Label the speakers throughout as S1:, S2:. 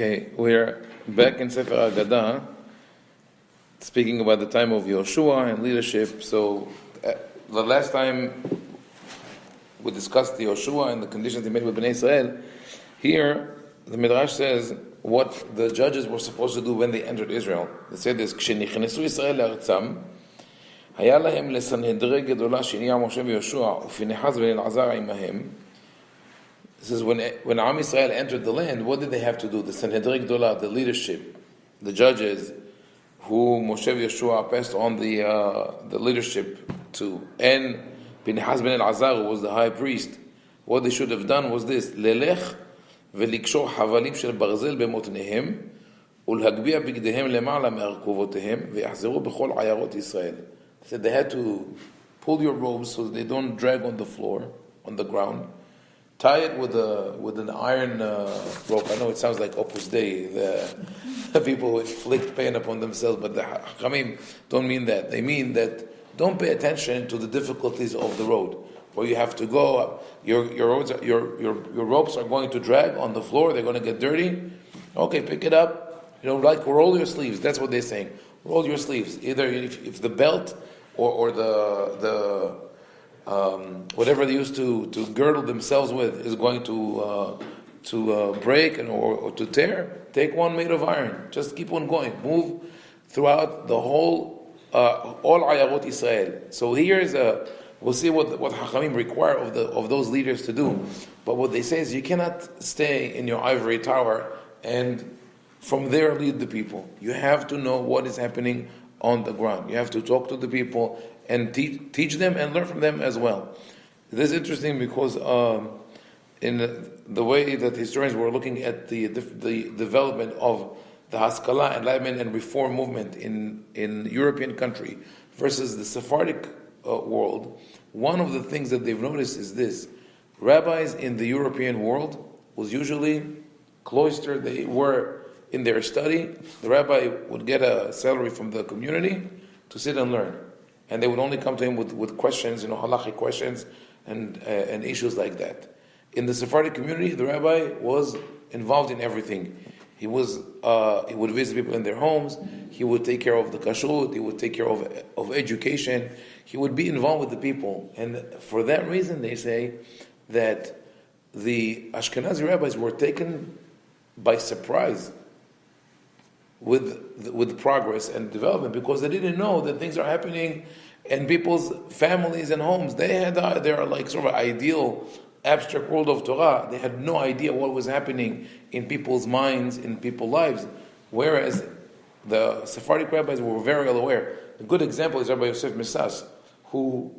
S1: Okay, we're back in Sefer Ha-Aggadah, speaking about the time of Yoshua and leadership. So, the last time we discussed the Yoshua and the conditions he made with Bnei Israel, here the Midrash says what the judges were supposed to do when they entered Israel. They said this, כשנכנסו ישראל לארצם, היה להם לסנהדרי גדולה שהניע משה ויהושע ופינחס בן אלעזר עמהם. This is when Am Yisrael entered the land, what did they have to do? The Sanhedrin Gdolah, the leadership, the judges, who Moshe Yeshua passed on the leadership to, and Pinchas ben Elazar, who was the high priest. What they should have done was this: ללך ולקשור חבלים של ברזל במותניהם ולהגביה בגדיהם למעלה מארכובותיהם ויחזרו בכל עיירות ישראל. They said they had to pull your robes so they don't drag on the floor, on the ground. Tie it with an iron rope. I know it sounds like Opus Dei, the people who inflict pain upon themselves, but the Hakamim don't mean that. They mean that don't pay attention to the difficulties of the road, where you have to go up. Your ropes are going to drag on the floor. They're going to get dirty. Okay, pick it up. Like roll your sleeves. That's what they're saying. Roll your sleeves. Either if the belt or the whatever they used to girdle themselves with is going to break or to tear, take one made of iron. Just keep on going. Move throughout the whole, all Ayarot Israel. So we'll see what Hachamim require of those leaders to do. But what they say is you cannot stay in your ivory tower and from there lead the people. You have to know what is happening on the ground. You have to talk to the people and teach them and learn from them as well. This is interesting because in the way that historians were looking at the development of the Haskalah, Enlightenment, and Reform movement in European country versus the Sephardic world, one of the things that they've noticed is this: rabbis in the European world was usually cloistered. They were in their study. The rabbi would get a salary from the community to sit and learn. And they would only come to him with questions, halachic questions and issues like that. In the Sephardic community, the rabbi was involved in everything. He would visit people in their homes. He would take care of the kashrut. He would take care of education. He would be involved with the people. And for that reason, they say that the Ashkenazi rabbis were taken by surprise with progress and development, because they didn't know that things are happening in people's families and homes. They had their sort of ideal abstract world of Torah. They had no idea what was happening in people's minds, in people's lives. Whereas the Sephardic rabbis were very well aware. A good example is Rabbi Yosef Messas, who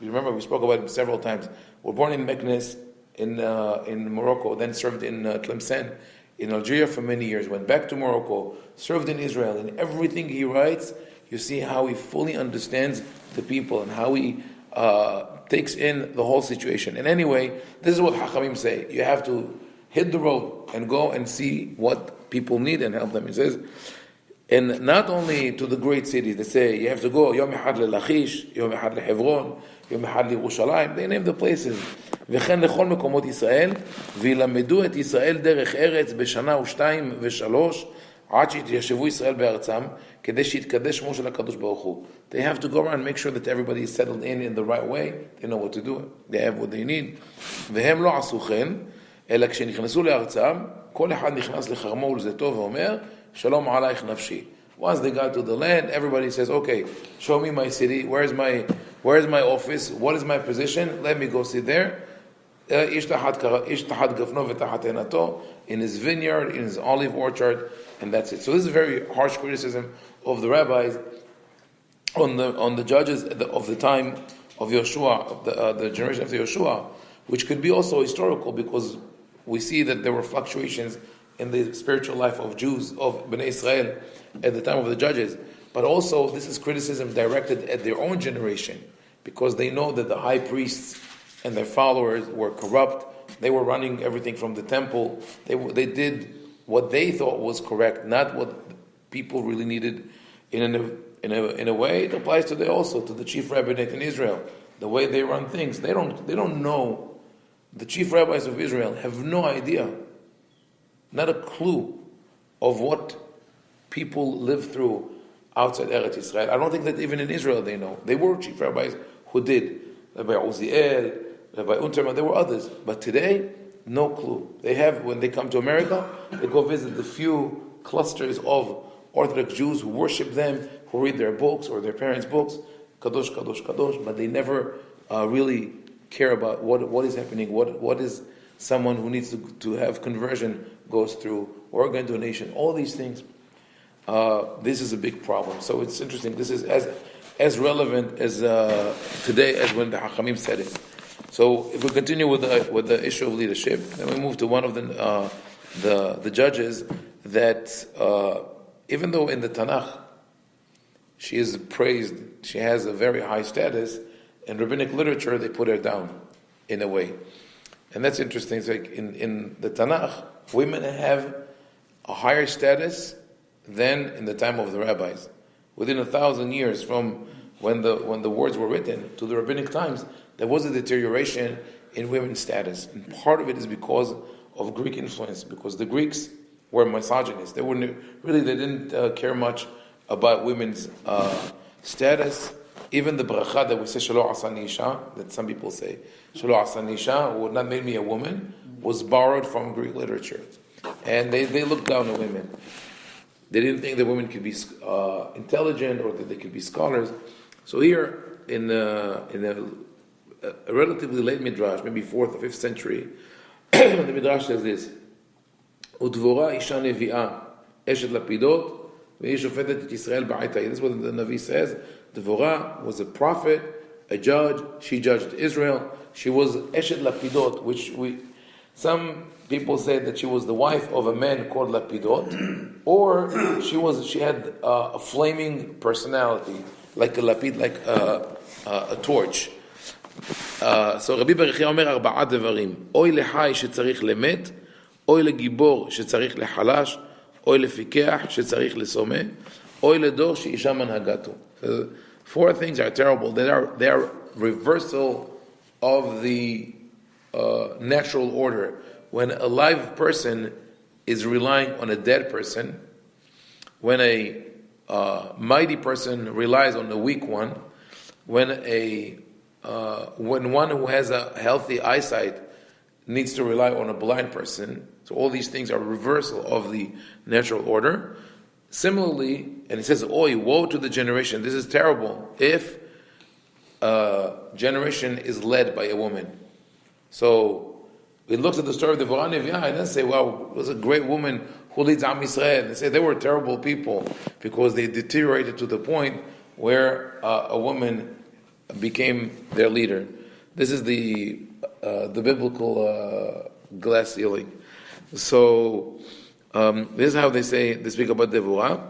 S1: you remember we spoke about him several times. Was born in Meknes in Morocco, then served in Tlemcen in Algeria for many years, went back to Morocco, served in Israel. In everything he writes, you see how he fully understands the people and how he takes in the whole situation. And anyway, this is what Hachamim say. You have to hit the road and go and see what people need and help them. He says, and not only to the great cities, they say you have to go Yom Echad LeLachish, Yom Echad LeHevron, Yom Echad LeYerushalayim. They name the places. וכן לכל מקומות ישראל, וילמדו את ישראל דרך ארץ בשנה ושתיים ושלוש, עד שיתיישבו ישראל בארצם, כדי שיתקדש שמו של הקדוש ברוך הוא. They have to go around and make sure that everybody is settled in the right way. They know what to do. They have what they need. והם לא עשו כן, אלא כשנכנסו לארצם, כל אחד נכנס לחרמו ולזיתו ואומר, שלום עלייך נפשי. Once they got to the land, everybody says, okay, show me my city, where's my office, what is my position, let me go sit there. איש תחת גפנו ותחת עינתו, in his vineyard, in his olive orchard, and that's it. So this is a very harsh criticism of the rabbis on the judges of the time of Yoshua, of the generation of Yoshua, which could be also historical, because we see that there were fluctuations in the spiritual life of Jews, of Bnei Israel, at the time of the judges. But also, this is criticism directed at their own generation, because they know that the high priests and their followers were corrupt. They were running everything from the temple. They did what they thought was correct, not what people really needed. In a way, it applies to the chief rabbinate in Israel. The way they run things, they don't know. The chief rabbis of Israel have no idea not a clue of what people live through outside Eretz Israel. I don't think that even in Israel they know. They were chief rabbis who did. Rabbi Uziel, Rabbi Unterman, there were others. But today, no clue. They have, when they come to America, they go visit the few clusters of Orthodox Jews who worship them, who read their books or their parents' books, Kadosh, Kadosh, Kadosh, but they never really care about what is happening, what is someone who needs to have conversion goes through, organ donation, all these things. This is a big problem. So it's interesting. This is as relevant as today as when the Hachamim said it. So if we continue with the issue of leadership, then we move to one of the judges that even though in the Tanakh she is praised, she has a very high status, in rabbinic literature they put her down in a way. And that's interesting. It's like in the Tanakh, women have a higher status than in the time of the rabbis. Within 1,000 years from when the words were written to the rabbinic times, there was a deterioration in women's status. And part of it is because of Greek influence, because the Greeks were misogynists. They didn't care much about women's status. Even the bracha that we say, Shelo asani isha, that some people say, Shelo asani isha, who would not make me a woman, was borrowed from Greek literature. And they looked down on women. They didn't think that women could be intelligent or that they could be scholars. So here, in a relatively late midrash, maybe 4th or 5th century, the midrash says this: "Udvora isha nevi'ah, eshet lapidot, ve'ish shofetet et Yisrael ba'et hayid." This is what the Navi says. Devorah was a prophet, a judge. She judged Israel. She was eshet lapidot, which some people say that she was the wife of a man called Lapidot, or she had a flaming personality, like a lapid, like a torch. So Rabbi Berichia אומר 4 דברים: אוי לחי שצריך למת, אוי לגיבור שצריך לחלש, אוי לפיקח שצריך לשומע, אוי לדור שאישה מנהגתו. 4 things are terrible. They are reversal of the natural order. When a live person is relying on a dead person, when a mighty person relies on a weak one, when one who has a healthy eyesight needs to rely on a blind person, so all these things are a reversal of the natural order. Similarly, and it says, "Oi, woe to the generation! This is terrible if a generation is led by a woman." So we looked at the story of the Devorah Nevi'ah and then say, wow, it was a great woman who leads Am Yisrael. They say they were terrible people because they deteriorated to the point where a woman became their leader. This is the biblical glass ceiling. So this is how they speak about Devorah.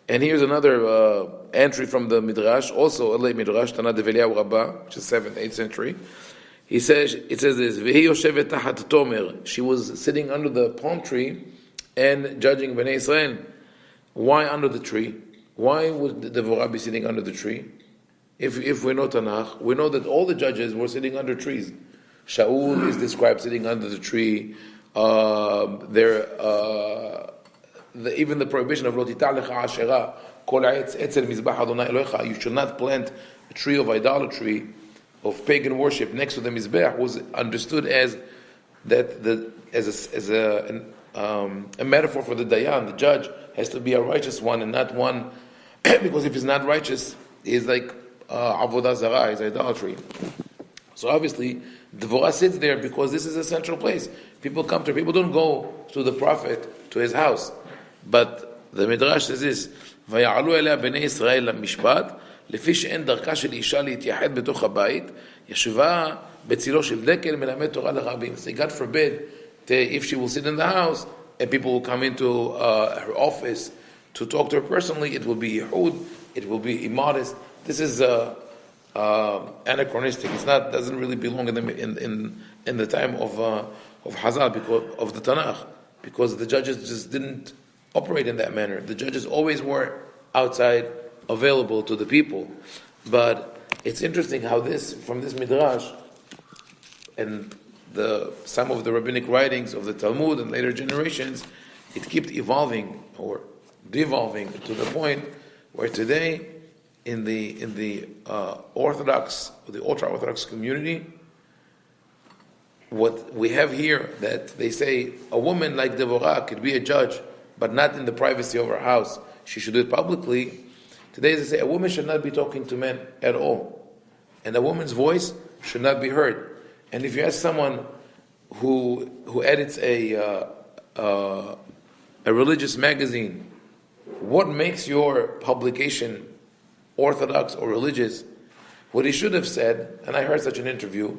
S1: And here's another entry from the Midrash, also a late Midrash, Tana Develiyahu Rabbah, which is 7th, 8th century. It says this: "Vehi yoshevet tachat tomer." She was sitting under the palm tree and judging Bnei Israel. Why under the tree? Why would Devorah be sitting under the tree? If we know Tanakh, we know that all the judges were sitting under trees. Shaul is described sitting under the tree. Even the prohibition of lo titah lecha asherah kol etz etzel mizbach Adonai Elohecha. You should not plant a tree of idolatry, of pagan worship next to the Mizbeach, was understood as a metaphor for the Dayan. The judge has to be a righteous one and not one, because if he's not righteous, he's like Avodah Zarah, is idolatry. So obviously, Devorah sits there because this is a central place. People come to her. People don't go to the prophet, to his house. But the Midrash says this: "ויעלו אליה בני ישראל למשפט, לפי שאין דרכה של אישה להתייחד בתוך הבית, ישבה בצילו של דקל מלמד תורה לרבים." Say, God forbid, if she will sit in the house and people will come into her office to talk to her personally, it will be yehud, it will be immodest. This is anachronistic. Doesn't really belong in the time of Hazal, because of the Tanakh, because the judges just didn't operate in that manner. The judges always were outside, available to the people. But it's interesting how from this midrash and some of the rabbinic writings of the Talmud and later generations it kept evolving or devolving to the point where today, in the Orthodox, the ultra-Orthodox community, what we have here, that they say a woman like Devorah could be a judge, but not in the privacy of her house. She should do it publicly. Today they say a woman should not be talking to men at all, and a woman's voice should not be heard. And if you ask someone who edits a religious magazine, what makes your publication Orthodox or religious, what he should have said, and I heard such an interview,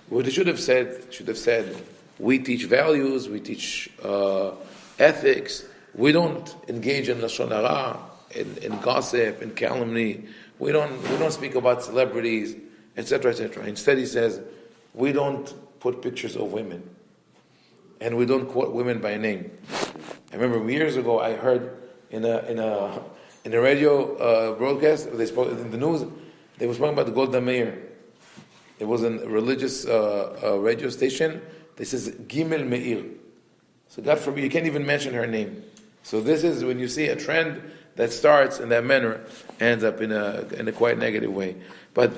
S1: what he should have said, we teach values, we teach ethics, we don't engage in lashon hara, in gossip, in calumny, we don't speak about celebrities, etc., etc. Instead, he says, we don't put pictures of women, and we don't quote women by name. I remember years ago I heard in a radio broadcast, they spoke in the news, they were speaking about the Golda Meir. It was a religious radio station. This is Gimel Meir. So God forbid, you can't even mention her name. So this is when you see a trend that starts in that manner, ends up in a quite negative way. But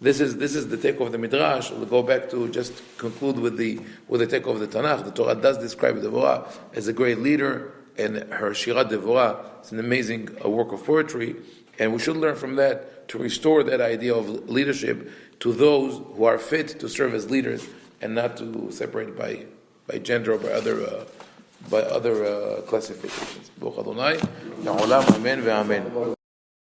S1: this is the take of the Midrash. We'll go back to just conclude with the take of the Tanakh. The Torah does describe Devorah as a great leader, and her Shirat Devorah is an amazing work of poetry. And we should learn from that to restore that idea of leadership to those who are fit to serve as leaders, and not to separate by gender or by other classifications. Baruch Adonai, Amen ve'amen.